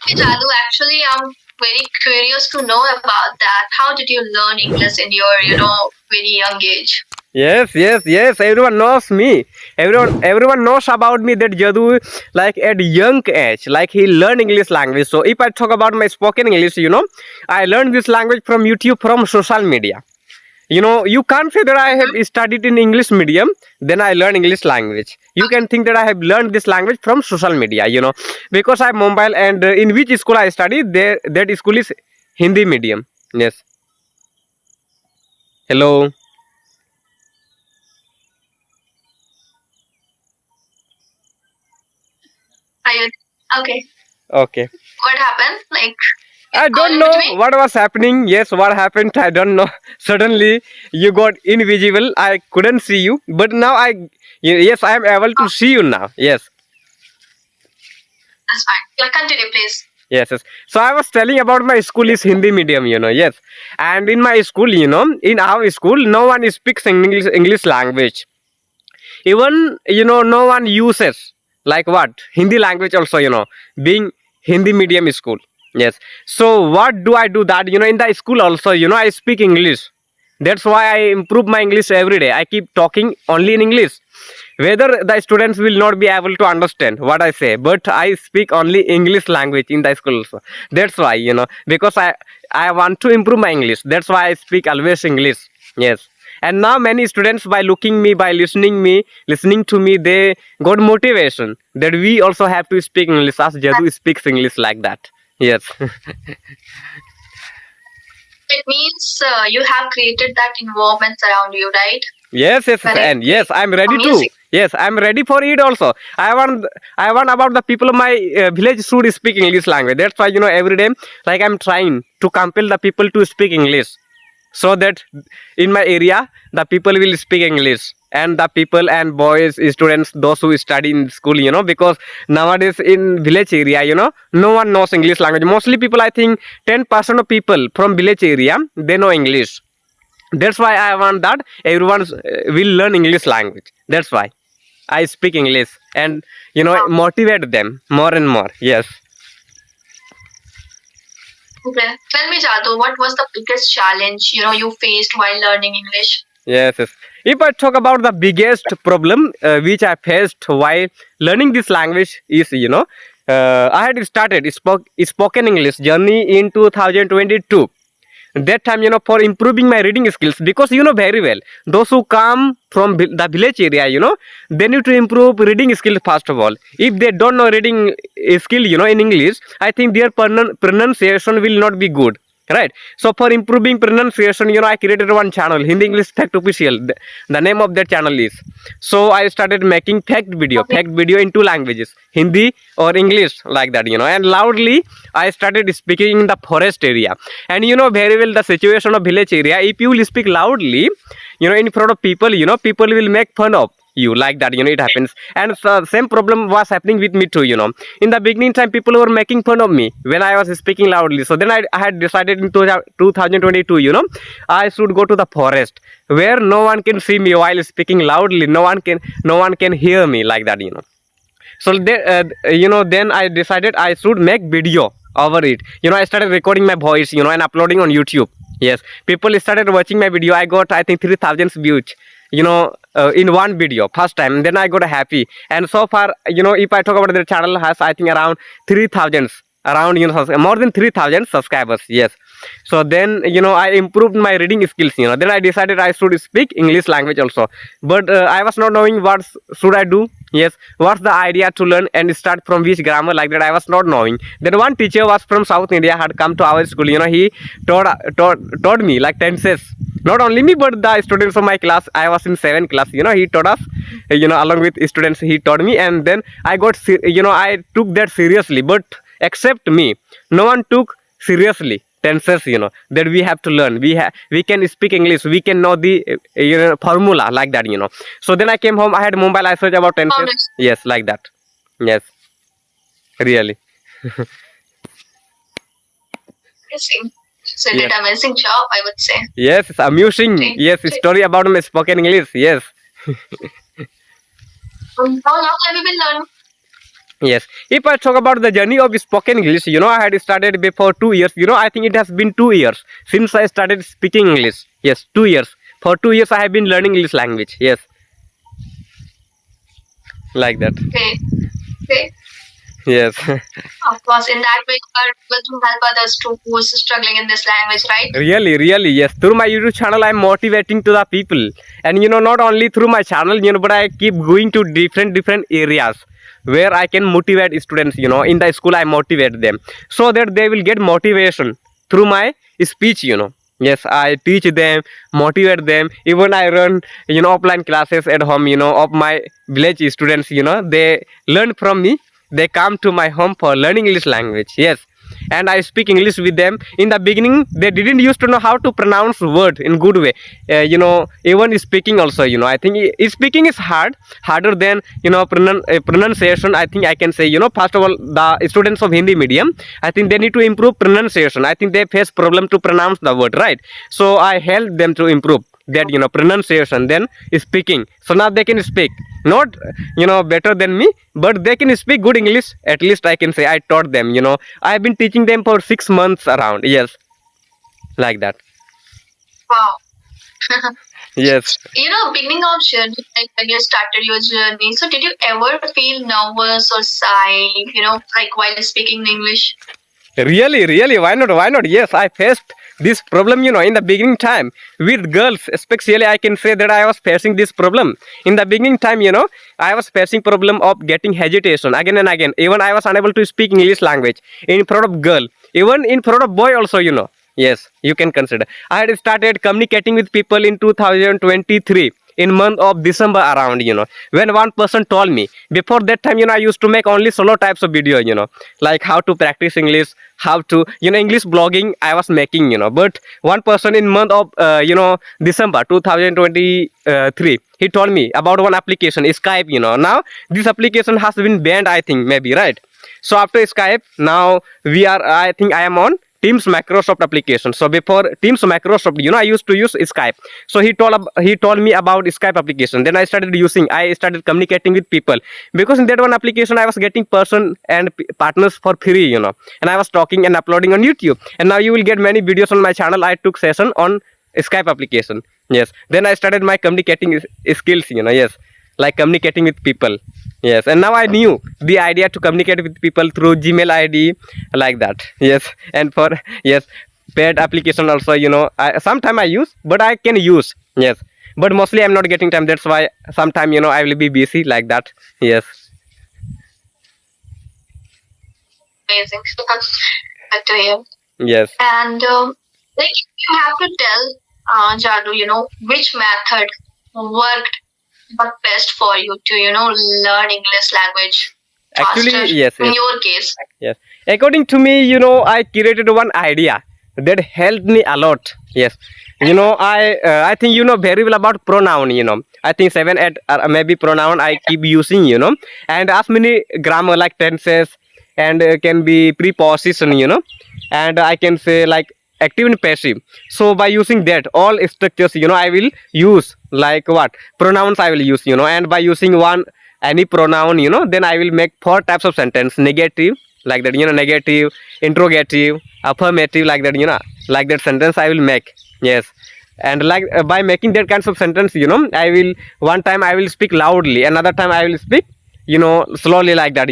me, Jadu. Actually, I'm very curious to know about that. How did you learn English in your, very young age? Yes, yes, yes. Everyone knows me. Everyone knows about me that Jadu, like at young age, like he learned English language. So if I talk about my spoken English, I learned this language from YouTube, from social media. You can't say that I have studied in English medium, then I learn English language. You can think that I have learned this language from social media, because I have mobile, and in which school I study, there that school is Hindi medium. Yes. Hello. Are you okay? Okay. What happened? Like, I don't in know between? what was happening. Yes, what happened? I don't know. Suddenly, you got invisible. I couldn't see you, but now yes, I am able to see you now. Yes. That's fine. Yeah, continue, please. Yes, yes. So I was telling about my school is Hindi medium, yes. And in my school, in our school, no one speaks English language. Even, no one uses like what? Hindi language also, being Hindi medium school. Yes. So what do I do that, in the school also, I speak English. That's why I improve my English every day. I keep talking only in English. Whether the students will not be able to understand what I say, but I speak only English language in the school also. That's why, because I want to improve my English. That's why I speak always English. Yes. And now many students, by looking me, by listening to me, they got motivation that we also have to speak English as Jadu speaks English like that. Yes. It means you have created that environment around you, right? Yes, yes, Correct. and yes, I'm ready to. Amazing. Yes, I'm ready for it also. I want about the people of my village should speak English language. That's why, every day, like I'm trying to compel the people to speak English, so that in my area the people will speak English, and the people and boys, students, those who study in school, because nowadays in village area, no one knows English language. Mostly people, I think 10% of people from village area, they know English. That's why I want that everyone will learn English language. That's why I speak English, and motivate them more and more. Yes. Okay. Tell me, Jadu, what was the biggest challenge you faced while learning English? Yes, yes. If I talk about the biggest problem which I faced while learning this language is, I had started spoken English journey in 2022. That time, for improving my reading skills, because very well, those who come from the village area, they need to improve reading skills first of all. If they don't know reading skill, in English, I think their pronunciation will not be good, right? So for improving pronunciation, I created one channel, Hindi English Fact Official. The name of that channel is. So I started making fact video in two languages, Hindi or English, like that, and loudly I started speaking in the forest area. And very well the situation of village area, if you will speak loudly, in front of people, people will make fun of you, like that, it happens. And same problem was happening with me too. In the beginning time, people were making fun of me when I was speaking loudly. So then I had decided in 2022, I should go to the forest where no one can see me while speaking loudly. No one can hear me, like that. So then I decided I should make video over it. I started recording my voice, and uploading on YouTube. Yes, people started watching my video. I got, I think, 3,000 views, in one video first time. Then I got happy, and so far, if I talk about the channel has, I think, around 3,000, around, more than 3,000 subscribers. Yes. So then, I improved my reading skills. Then I decided I should speak English language also, but I was not knowing what should I do. Yes, what's the idea to learn and start from which grammar, like that I was not knowing. Then one teacher was from South India, had come to our school. He taught me like tenses. Not only me, but the students of my class. I was in 7th class. He taught us. Along with students, he taught me, and then I got. I took that seriously. But except me, no one took seriously tenses, that we have to learn. We can speak English. We can know the formula, like that. So then I came home. I had mobile. I searched about tenses. Yes, like that. Yes, really. Amazing. So you did amazing job, I would say. Yes, it's amusing. Yes, story about my spoken English. Yes. How long have you been learning? Yes, if I talk about the journey of spoken English, I had started before 2 years. I think it has been 2 years since I started speaking English. Yes, 2 years. For 2 years, I have been learning English language. Yes, like that. Okay. Okay. Yes. Of course, in that way, you are able to help others too who is struggling in this language, right? Really, really, yes. Through my YouTube channel, I'm motivating to the people, and not only through my channel, but I keep going to different areas where I can motivate students. In the school, I motivate them so that they will get motivation through my speech. Yes, I teach them, motivate them. Even I run, offline classes at home. Of my village students. They learn from me. They come to my home for learning English language. Yes, and I speak English with them. In the beginning, they didn't used to know how to pronounce word in good way. Even speaking also. I think speaking is harder than pronunciation. I think I can say. First of all, the students of Hindi medium, I think they need to improve pronunciation. I think they face problem to pronounce the word right. So I help them to improve that pronunciation, then speaking, so now they can speak not better than me, but they can speak good English. At least I can say I taught them. I have been teaching them for 6 months around. Yes, like that. Wow. Yes. Beginning of journey, like when you started your journey, so did you ever feel nervous or shy, like while speaking English? Really, why not? Yes, I faced this problem, in the beginning time with girls, especially. I can say that I was facing this problem in the beginning time. I was facing problem of getting hesitation again and again. Even I was unable to speak English language in front of girl, even in front of boy also. Yes, you can consider. I had started communicating with people in 2023 in month of December around. When one person told me. Before that time, I used to make only solo types of video. Like how to practice English, how to English blogging I was making. But one person in month of December 2023, he told me about one application, Skype. Now this application has been banned, I think, maybe, right? So after Skype, now I think I am on Teams Microsoft application. So before Teams Microsoft, I used to use Skype. So he told me about Skype application. Then I started communicating with people, because in that one application I was getting person and partners for free. And I was talking and uploading on YouTube. And now you will get many videos on my channel. I took session on Skype application. Yes. Then I started my communicating skills. Yes, like communicating with people. Yes, and now I knew the idea to communicate with people through Gmail ID, like that. Yes, and for yes, paid application also. Sometime I use, but I can use. Yes, but mostly I'm not getting time. That's why sometime I will be busy, like that. Yes. Amazing. Good to hear. Yes. And like you have to tell Jadu, which method worked the best for you to, learn English language faster. Actually, yes. In your case. Yes. According to me, I created one idea that helped me a lot. Yes. I think very well about pronoun. I think 7, 8 maybe pronoun I keep using. And as many grammar like tenses and can be preposition. And I can say like active and passive. So by using that all structures, I will use like what pronouns I will use. And by using any pronoun, then I will make 4 types of sentence: negative, like that, negative, interrogative, affirmative, like that, like that sentence I will make. Yes. And like by making that kinds of sentence, I will one time I will speak loudly, another time I will speak slowly, like that.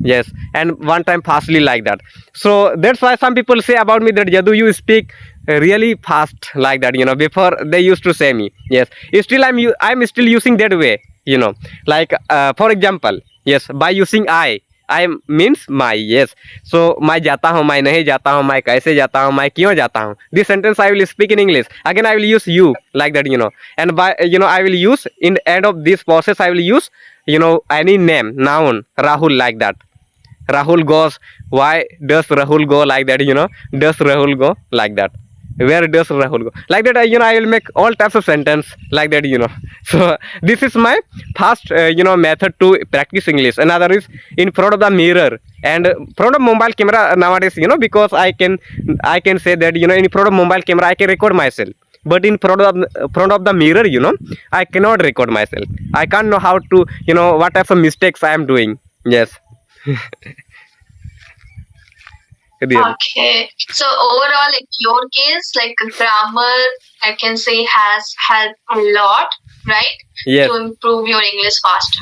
Yes, and one time fastly, like that. So that's why some people say about me that Jadu, you speak really fast, like that. Before they used to say me. Yes, still I'm still using that way. Like for example, yes, by using I means my. Yes, so मैं जाता हूँ, मैं नहीं जाता हूँ, मैं कैसे जाता हूँ, मैं क्यों जाता हूँ. This sentence I will speak in English. Again I will use you, like that. And by I will use in the end of this process I will use any name, noun, Rahul, like that. Rahul goes. Why does Rahul go, like that? Does Rahul go, like that? Where does Rahul go, like that? I will make all types of sentence, like that. So this is my first method to practice English. Another is in front of the mirror and front of mobile camera nowadays. Because I can say that in front of mobile camera I can record myself. But in front of the mirror, I cannot record myself. I can't know how to, what types of mistakes I am doing. Yes. Really. Okay. So overall, in your case, like grammar, I can say has helped a lot, right? Yes. To improve your English faster.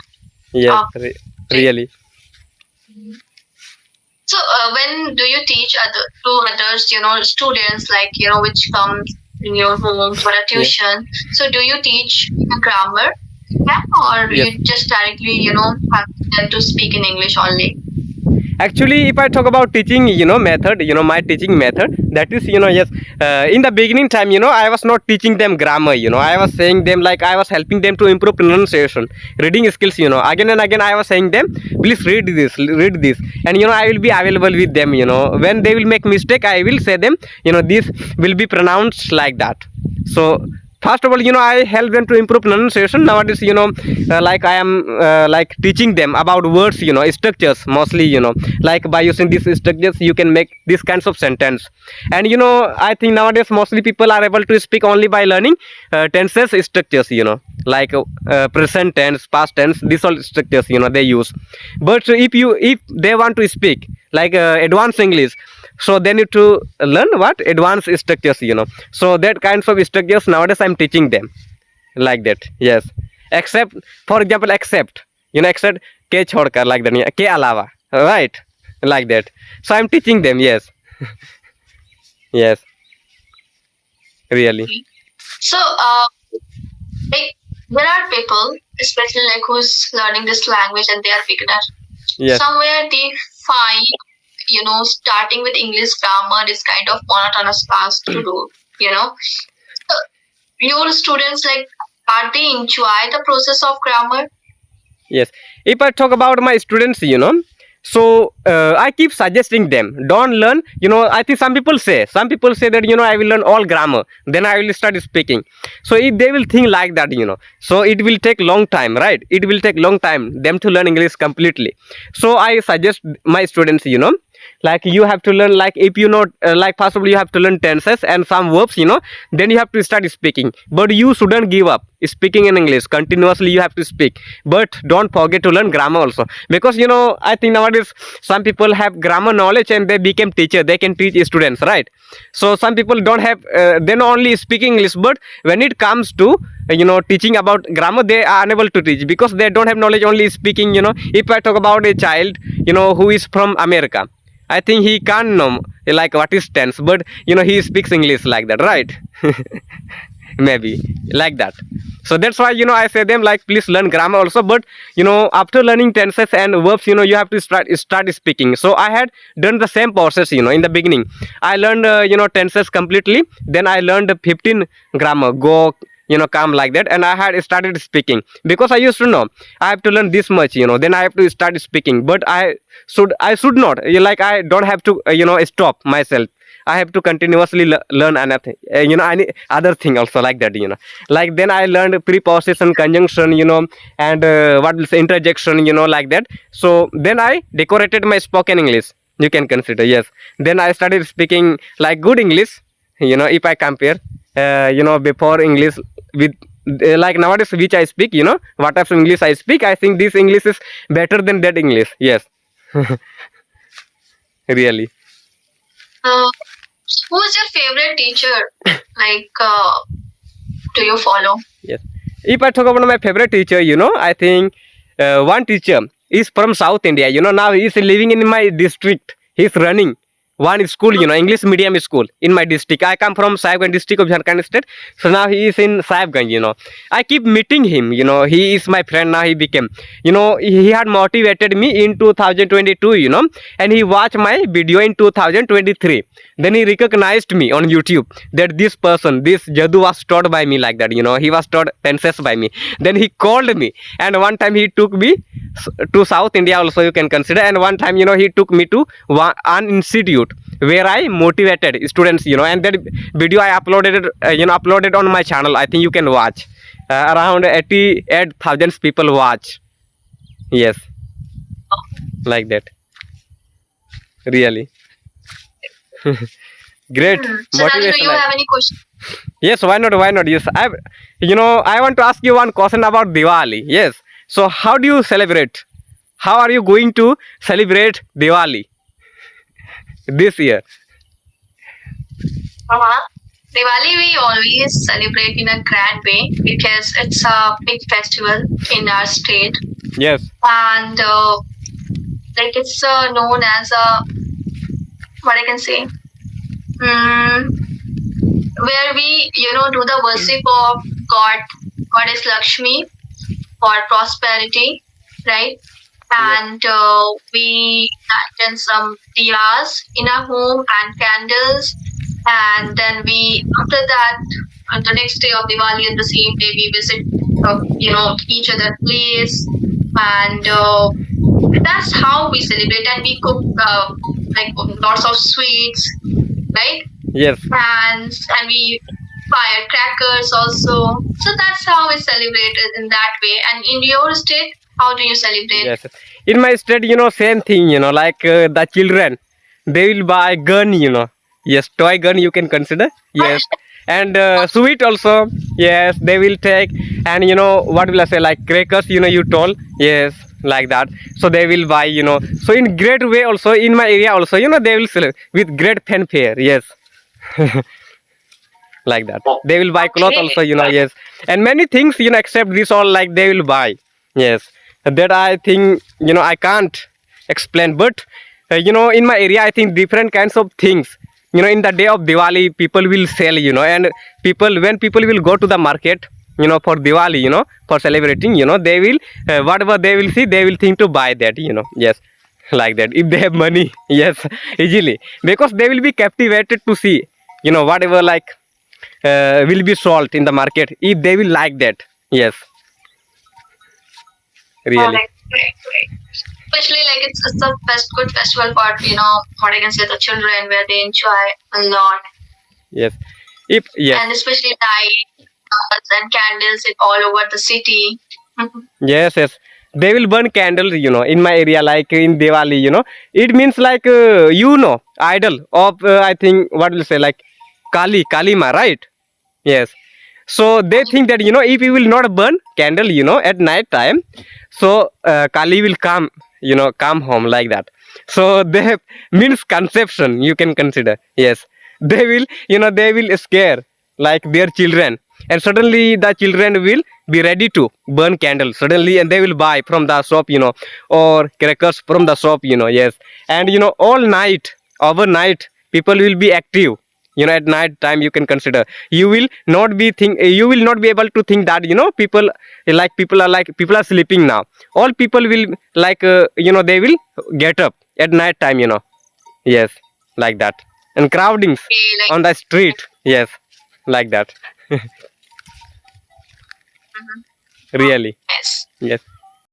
Yes. Okay. Really. So when do you teach to others, students like, which comes in your home for a Yeah. tuition? So do you teach grammar, yeah, or Yes. you just directly, have them to speak in English only? Actually, if I talk about teaching, method, my teaching method, that is, yes, in the beginning time, I was not teaching them grammar, I was saying them, like I was helping them to improve pronunciation, reading skills, again and again I was saying them, please read this, and I will be available with them, when they will make mistake, I will say them, this will be pronounced like that. So first of all, I help them to improve pronunciation. Nowadays, like I am like teaching them about words, structures mostly, like by using these structures you can make these kinds of sentence. And I think nowadays mostly people are able to speak only by learning tenses structures, like present tense, past tense, these all structures, they use. But if they want to speak like advanced English, so they need to learn what advanced structures, so that kinds of structures nowadays I'm teaching them like that. Yes. Except, for example, except, except ke chhodkar, like that, ke alawa, right, like that. So I'm teaching them. Yes. Yes. Really. So like there are people, especially like who's learning this language and they are beginners. Yes. Somewhere they find, starting with English grammar is kind of monotonous task to do, So your students, like, are they enjoy the process of grammar? Yes. If I talk about my students, so I keep suggesting them don't learn. I think some people say that I will learn all grammar, then I will start speaking. So if they will think like that, so it will take long time, right? It will take long time them to learn English completely. So I suggest my students, like you have to learn, like if you know, like possibly you have to learn tenses and some verbs, then you have to start speaking. But you shouldn't give up speaking in English continuously. You have to speak, but don't forget to learn grammar also, because I think nowadays some people have grammar knowledge and they became teacher, they can teach students, right? So some people don't have, they know only speaking English, but when it comes to teaching about grammar, they are unable to teach because they don't have knowledge only speaking. If I talk about a child, who is from America, I think he can't know like what is tense, but he speaks English like that, right? Maybe like that. So that's why I say them, like please learn grammar also, but after learning tenses and verbs, you have to start speaking. So I had done the same process. In the beginning I learned tenses completely, then I learned 15 grammar, go, come, like that, and I had started speaking because I used to know I have to learn this much, then I have to start speaking. But I should not, like I don't have to stop myself. I have to continuously learn anything, any other thing also, like that, like then I learned preposition, conjunction, and what will say interjection, like that. So then I decorated my spoken English, you can consider. Yes. Then I started speaking like good English, if I compare, before English with like nowadays which I speak, what type of English I speak, I think this English is better than that English. Yes. Really. Uh, who's your favorite teacher? Like, do you follow? Yes. If I talk about my favorite teacher, I think one teacher is from South India. Now he is living in my district. He's running one school, English medium school in my district. I come from Sahibganj district of Jharkhand state. So now he is in Sahibganj, I keep meeting him, he is my friend now. He became, he had motivated me in 2022, and he watched my video in 2023. Then he recognized me on YouTube that this person, this Jadu, was taught by me, like that, he was taught tenses by me. Then he called me, and one time he took me to South India also, you can consider. And one time, he took me to an institute where I motivated students, and that video I uploaded on my channel. I think you can watch. Around 88,000 people watch. Yes, like that. Really. Great. So, Raju, do Motivation. you have any questions? Yes, why not? Why not? Yes, I want to ask you one question about Diwali. Yes. So, how do you celebrate how are you going to celebrate Diwali this year? Uh-huh. Diwali we always celebrate in a grand way because it's a big festival in our state, Yes, and like it's known as a what I can say, mm, where we do the worship of God, Goddess Lakshmi for prosperity, right? yes, And we lighten some diyas in our home and candles, and then we after that on the next day of Diwali and the same day we visit each other place, and that's how we celebrate, and we cook like lots of sweets, right? yes, And we fire crackers also. So that's how we celebrate it in that way. And in your state, how do you celebrate? yes. In my state, same thing. Like the children, they will buy gun. Yes, toy gun you can consider. Yes, and sweet also. Yes, they will take. And what will I say? Like crackers. You told. Yes, like that. So they will buy. So in great way also in my area also. They will sell with great fanfare. Yes. Like that they will buy cloth Okay. also, yes, and many things, except this all, like they will buy. Yes, that I think, I can't explain, but in my area I think different kinds of things, in the day of Diwali people will sell, and when people will go to the market, for Diwali, for celebrating, they will whatever they will see they will think to buy that, yes, like that if they have money. Yes, easily, because they will be captivated to see, whatever, like will be sold in the market if they will like that. Yes, really. Correct. Right. Especially like it's a good festival for what I can say the children where they enjoy a lot, Yes, if yes, and especially lights and candles all over the city. yes, yes, they will burn candles, in my area, like in Diwali, it means like idol of I think what will say, like Kalima, right? Yes. So they think that, if you will not burn candle, at night time, so Kali will come, come home, like that. So they have means conception you can consider. Yes, they will, they will scare like their children, and suddenly the children will be ready to burn candles suddenly, and they will buy from the shop, or crackers from the shop, yes, and all night, overnight, people will be active, at night time you can consider. You will not be able to think that, people are sleeping now. All people will, like they will get up at night time, yes, like that, and crowdings Okay, like on the street. Yes, like that. mhm. Really. Yes. Yes.